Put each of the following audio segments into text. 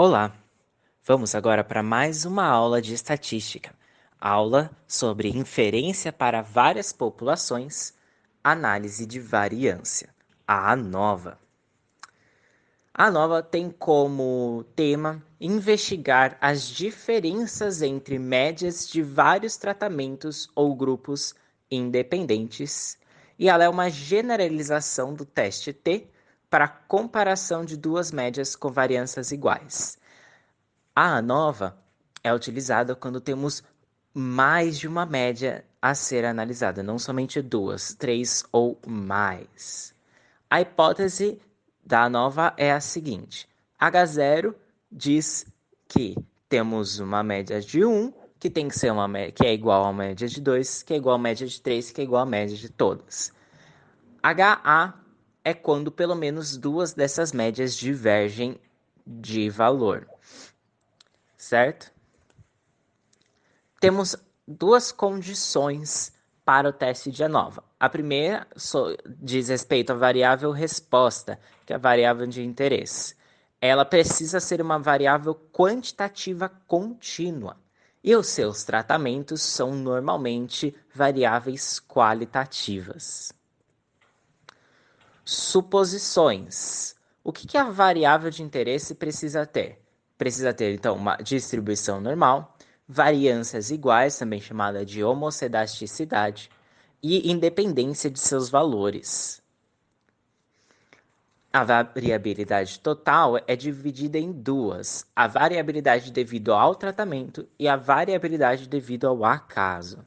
Olá, vamos agora para mais uma aula de estatística. Aula sobre inferência para várias populações, análise de variância. A ANOVA. A ANOVA tem como tema investigar as diferenças entre médias de vários tratamentos ou grupos independentes, e ela é uma generalização do teste T para comparação de duas médias com variâncias iguais. A ANOVA é utilizada quando temos mais de uma média a ser analisada, não somente duas, três ou mais. A hipótese da ANOVA é a seguinte: H0 diz que temos uma média de 1, que tem que ser uma média, que é igual a média de 2, que é igual a média de 3, que é igual a média de todas. HA é quando pelo menos duas dessas médias divergem de valor, certo? Temos duas condições para o teste de ANOVA. A primeira diz respeito à variável resposta, que é a variável de interesse. Ela precisa ser uma variável quantitativa contínua, e os seus tratamentos são normalmente variáveis qualitativas. Suposições. O que a variável de interesse precisa ter? Precisa ter, então, uma distribuição normal, variâncias iguais, também chamada de homocedasticidade, e independência de seus valores. A variabilidade total é dividida em duas: a variabilidade devido ao tratamento e a variabilidade devido ao acaso.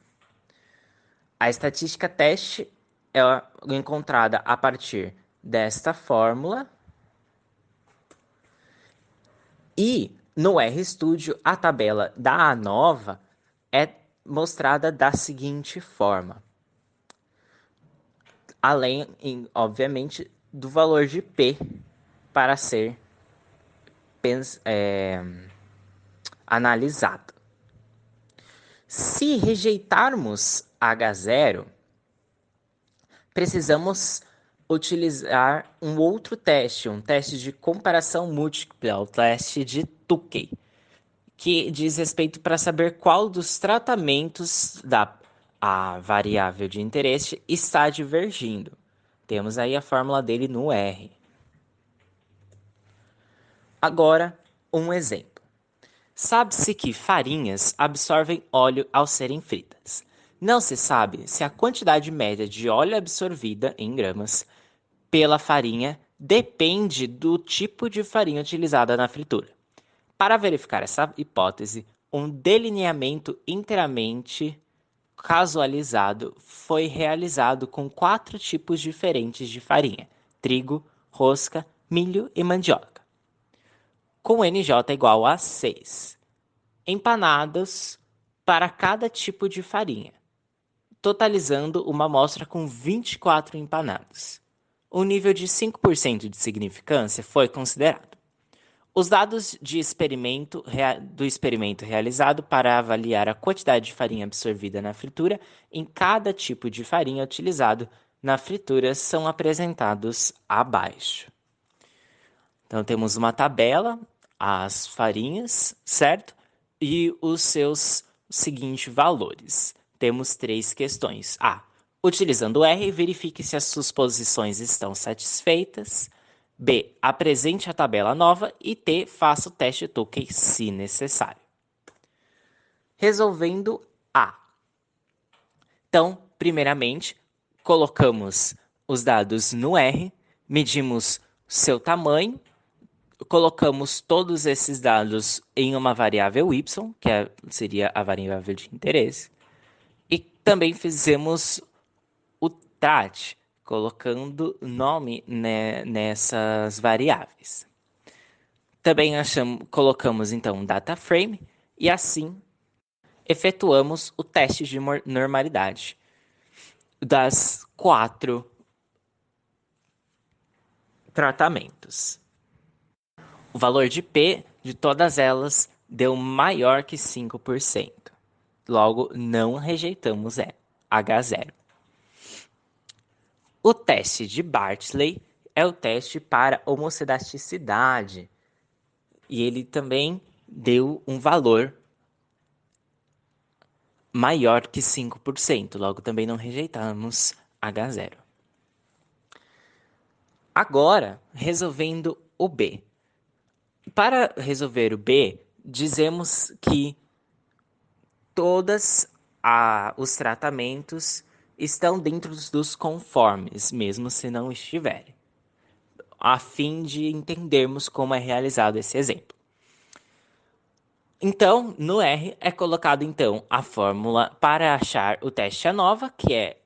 A estatística teste é encontrada a partir desta fórmula. E no RStudio, a tabela da ANOVA é mostrada da seguinte forma. Além, obviamente, do valor de P para ser analisado. Se rejeitarmos H0, precisamos utilizar um outro teste, um teste de comparação múltipla, o teste de Tukey, que diz respeito para saber qual dos tratamentos da a variável de interesse está divergindo. Temos aí a fórmula dele no R. Agora, um exemplo. Sabe-se que farinhas absorvem óleo ao serem fritas. Não se sabe se a quantidade média de óleo absorvida em gramas pela farinha depende do tipo de farinha utilizada na fritura. Para verificar essa hipótese, um delineamento inteiramente casualizado foi realizado com 4 tipos diferentes de farinha: trigo, rosca, milho e mandioca, com NJ igual a 6 empanados para cada tipo de farinha, totalizando uma amostra com 24 empanados. Um nível de 5% de significância foi considerado. Os dados do experimento realizado para avaliar a quantidade de farinha absorvida na fritura em cada tipo de farinha utilizado na fritura são apresentados abaixo. Então, temos uma tabela, as farinhas, certo? E os seus seguintes valores. Temos 3 questões. A. Utilizando R, verifique se as suposições estão satisfeitas. B. Apresente a tabela nova. E T. Faça o teste Tukey se necessário. Resolvendo A. Então, primeiramente, colocamos os dados no R, medimos seu tamanho, colocamos todos esses dados em uma variável y, que seria a variável de interesse, e também fizemos o TRAT, colocando nome nessas variáveis. Também colocamos então um data frame e assim efetuamos o teste de normalidade das 4 tratamentos. O valor de P de todas elas deu maior que 5%. Logo, não rejeitamos H0. O teste de Bartley é o teste para homocedasticidade. E ele também deu um valor maior que 5%. Logo, também não rejeitamos H0. Agora, resolvendo o B. Para resolver o B, dizemos que todos os tratamentos estão dentro dos conformes, mesmo se não estiverem, a fim de entendermos como é realizado esse exemplo. Então, no R é colocado então a fórmula para achar o teste ANOVA, que é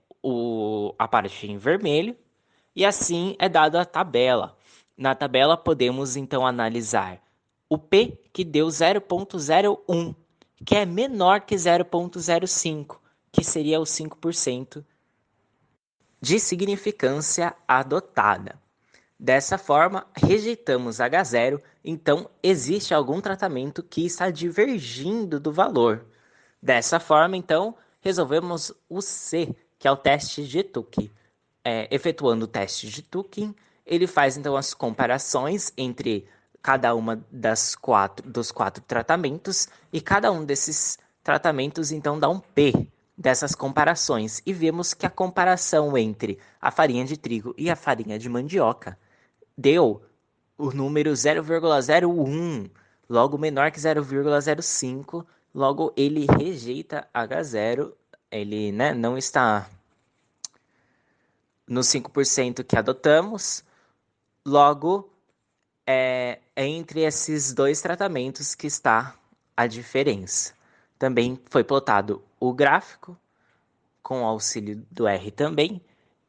a parte em vermelho, e assim é dada a tabela. Na tabela podemos então analisar o P, que deu 0,01, que é menor que 0,05, que seria o 5% de significância adotada. Dessa forma, rejeitamos H0, então existe algum tratamento que está divergindo do valor. Dessa forma, então, resolvemos o C, que é o teste de Tukey. Efetuando o teste de Tukey, ele faz então as comparações entre cada uma dos quatro tratamentos, e cada um desses tratamentos então dá um P dessas comparações, e vemos que a comparação entre a farinha de trigo e a farinha de mandioca deu o número 0,01, logo menor que 0,05, logo ele rejeita H0, ele, né, não está nos 5% que adotamos, logo é entre esses dois tratamentos que está a diferença. Também foi plotado o gráfico, com auxílio do R também,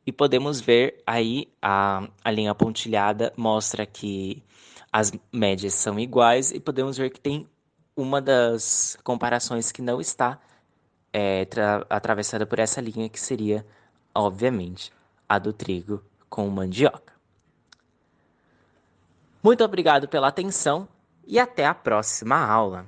e podemos ver aí a linha pontilhada mostra que as médias são iguais, e podemos ver que tem uma das comparações que não está atravessada por essa linha, que seria, obviamente, a do trigo com mandioca. Muito obrigado pela atenção e até a próxima aula!